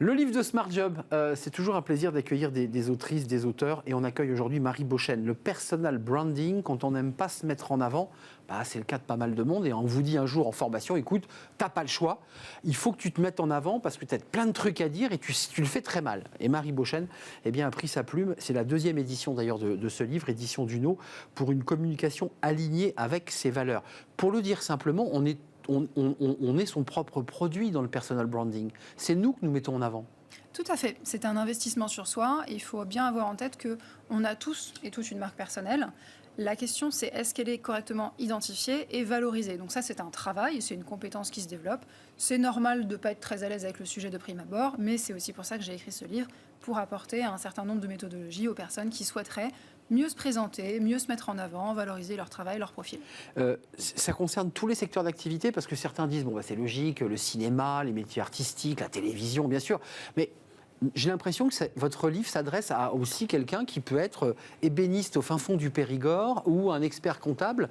Le livre de Smart Job, c'est toujours un plaisir d'accueillir des autrices, des auteurs, et on accueille aujourd'hui Marie Beauchesne. Le personal branding, quand on n'aime pas se mettre en avant, c'est le cas de pas mal de monde, et on vous dit un jour en formation, écoute, t'as pas le choix, il faut que tu te mettes en avant parce que tu as plein de trucs à dire et tu le fais très mal. Et Marie Beauchesne a pris sa plume, c'est la 2e édition d'ailleurs de ce livre, édition Duno, pour une communication alignée avec ses valeurs. Pour le dire simplement, on est son propre produit dans le personal branding. C'est nous que nous mettons en avant. Tout à fait. C'est un investissement sur soi. Et il faut bien avoir en tête qu'on a tous et toutes une marque personnelle. La question, c'est est-ce qu'elle est correctement identifiée et valorisée. Donc ça, c'est un travail, c'est une compétence qui se développe. C'est normal de ne pas être très à l'aise avec le sujet de prime abord, mais c'est aussi pour ça que j'ai écrit ce livre, pour apporter un certain nombre de méthodologies aux personnes qui souhaiteraient mieux se présenter, mieux se mettre en avant, valoriser leur travail, leur profil. Ça concerne tous les secteurs d'activité, parce que certains disent, c'est logique, le cinéma, les métiers artistiques, la télévision, bien sûr, mais j'ai l'impression que votre livre s'adresse à aussi quelqu'un qui peut être ébéniste au fin fond du Périgord ou un expert comptable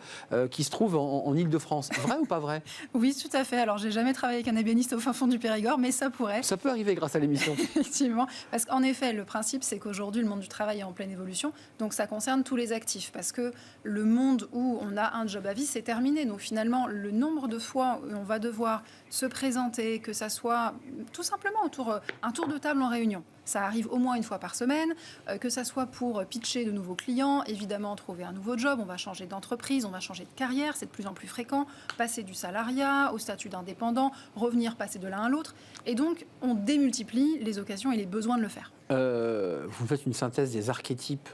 qui se trouve en Île-de-France. Vrai ou pas vrai? Oui, tout à fait. Alors, j'ai jamais travaillé avec un ébéniste au fin fond du Périgord, mais ça pourrait. Ça peut arriver grâce à l'émission. Effectivement. Parce qu'en effet, le principe, c'est qu'aujourd'hui, le monde du travail est en pleine évolution. Donc, ça concerne tous les actifs. Parce que le monde où on a un job à vie, c'est terminé. Donc, finalement, le nombre de fois où on va devoir se présenter, que ça soit tout simplement un tour de table en réunion. Ça arrive au moins une fois par semaine, que ça soit pour pitcher de nouveaux clients, évidemment trouver un nouveau job, on va changer d'entreprise, on va changer de carrière, c'est de plus en plus fréquent, passer du salariat au statut d'indépendant, revenir passer de l'un à l'autre. Et donc, on démultiplie les occasions et les besoins de le faire. Vous faites une synthèse des archétypes,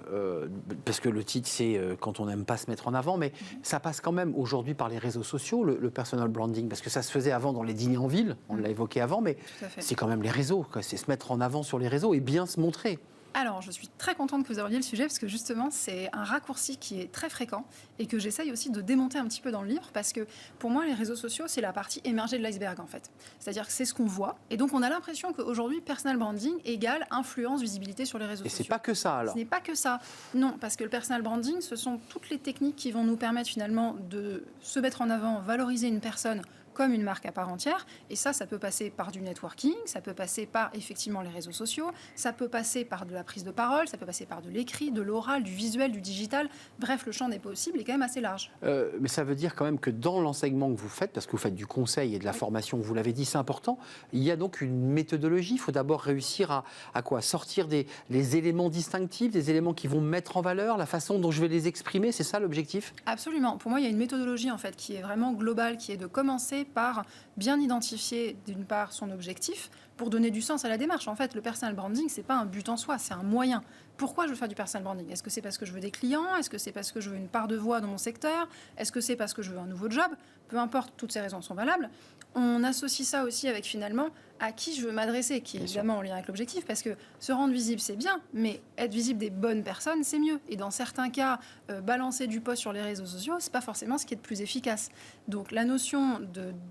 parce que le titre c'est quand on n'aime pas se mettre en avant, mais ça passe quand même aujourd'hui par les réseaux sociaux, le personal branding, parce que ça se faisait avant dans les dîners en ville, on l'a évoqué avant, mais c'est quand même les réseaux, quoi. C'est se mettre en avant sur les réseaux et bien se montrer. Alors, je suis très contente que vous abordiez le sujet parce que justement, c'est un raccourci qui est très fréquent et que j'essaye aussi de démonter un petit peu dans le livre parce que pour moi, les réseaux sociaux, c'est la partie émergée de l'iceberg en fait. C'est-à-dire que c'est ce qu'on voit et donc on a l'impression qu'aujourd'hui, personal branding égale influence, visibilité sur les réseaux sociaux. Et c'est pas que ça alors? Ce n'est pas que ça. Non, parce que le personal branding, ce sont toutes les techniques qui vont nous permettre finalement de se mettre en avant, valoriser une personne comme une marque à part entière. Et ça peut passer par du networking, ça peut passer par effectivement les réseaux sociaux, ça peut passer par de la prise de parole, ça peut passer par de l'écrit, de l'oral, du visuel, du digital. Bref, le champ des possibles est quand même assez large. Mais ça veut dire quand même que dans l'enseignement que vous faites, parce que vous faites du conseil et de la formation, vous l'avez dit, c'est important, il y a donc une méthodologie. Il faut d'abord réussir à quoi? Sortir les éléments distinctifs, des éléments qui vont mettre en valeur, la façon dont je vais les exprimer, c'est ça l'objectif? Absolument. Pour moi, il y a une méthodologie en fait qui est vraiment globale, qui est de commencer par bien identifier d'une part son objectif pour donner du sens à la démarche. En fait, le personal branding, c'est pas un but en soi, c'est un moyen. Pourquoi je veux faire du personal branding? Est-ce que c'est parce que je veux des clients? Est-ce que c'est parce que je veux une part de voix dans mon secteur? Est-ce que c'est parce que je veux un nouveau job? Peu importe, toutes ces raisons sont valables. On associe ça aussi avec finalement à qui je veux m'adresser, qui est évidemment en lien avec l'objectif, parce que se rendre visible, c'est bien, mais être visible des bonnes personnes, c'est mieux. Et dans certains cas, balancer du post sur les réseaux sociaux, c'est pas forcément ce qui est le plus efficace. Donc la notion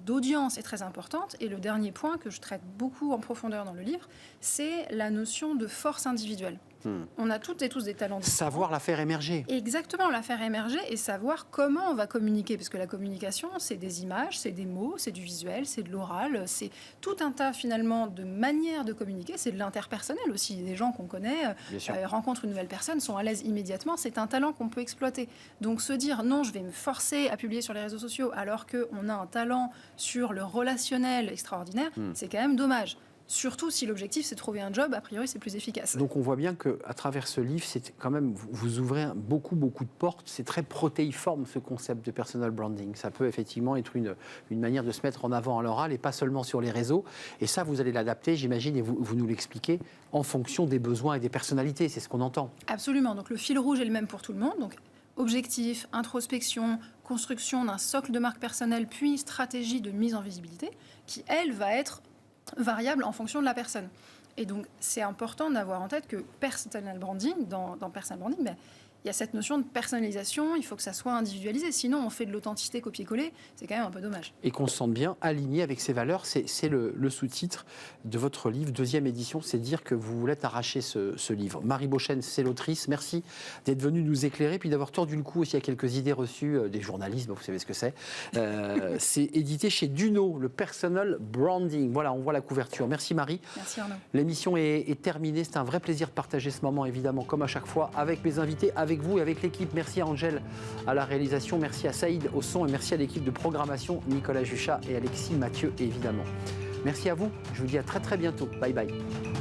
d'audience est très importante. Et le dernier point que je traite beaucoup en profondeur dans le livre, c'est la notion de force individuelle. On a toutes et tous des talents. Savoir la faire émerger. Exactement, la faire émerger et savoir comment on va communiquer. Parce que la communication, c'est des images, c'est des mots, c'est du visuel, c'est de l'oral, c'est tout un tas finalement de manières de communiquer. C'est de l'interpersonnel aussi. Des gens qu'on connaît rencontrent une nouvelle personne, sont à l'aise immédiatement. C'est un talent qu'on peut exploiter. Donc se dire non, je vais me forcer à publier sur les réseaux sociaux alors qu'on a un talent sur le relationnel extraordinaire, c'est quand même dommage. Surtout si l'objectif c'est de trouver un job, a priori c'est plus efficace. Donc on voit bien qu'à travers ce livre, c'est quand même, vous ouvrez beaucoup de portes. C'est très protéiforme ce concept de personal branding. Ça peut effectivement être une manière de se mettre en avant à l'oral et pas seulement sur les réseaux. Et ça, vous allez l'adapter, j'imagine, et vous nous l'expliquez, en fonction des besoins et des personnalités. C'est ce qu'on entend. Absolument. Donc le fil rouge est le même pour tout le monde. Donc objectif, introspection, construction d'un socle de marque personnelle, puis stratégie de mise en visibilité, qui elle va être variable en fonction de la personne. Et donc, c'est important d'avoir en tête que personal branding, dans personal branding, il y a cette notion de personnalisation, il faut que ça soit individualisé. Sinon, on fait de l'authenticité copier-coller, c'est quand même un peu dommage. Et qu'on se sente bien aligné avec ses valeurs. C'est le sous-titre de votre livre, 2e édition, c'est dire que vous voulez arracher ce livre. Marie Beauchesne, c'est l'autrice. Merci d'être venue nous éclairer, puis d'avoir tordu le cou aussi à quelques idées reçues des journalistes, vous savez ce que c'est. C'est édité chez Duno, le personal branding. Voilà, on voit la couverture. Merci Marie. Merci Arnaud. L'émission est terminée. C'est un vrai plaisir de partager ce moment, évidemment, comme à chaque fois, avec mes invités, avec vous et avec l'équipe. Merci à Angèle à la réalisation, merci à Saïd au son et merci à l'équipe de programmation, Nicolas Juchat et Alexis Mathieu, évidemment. Merci à vous. Je vous dis à très très bientôt. Bye bye.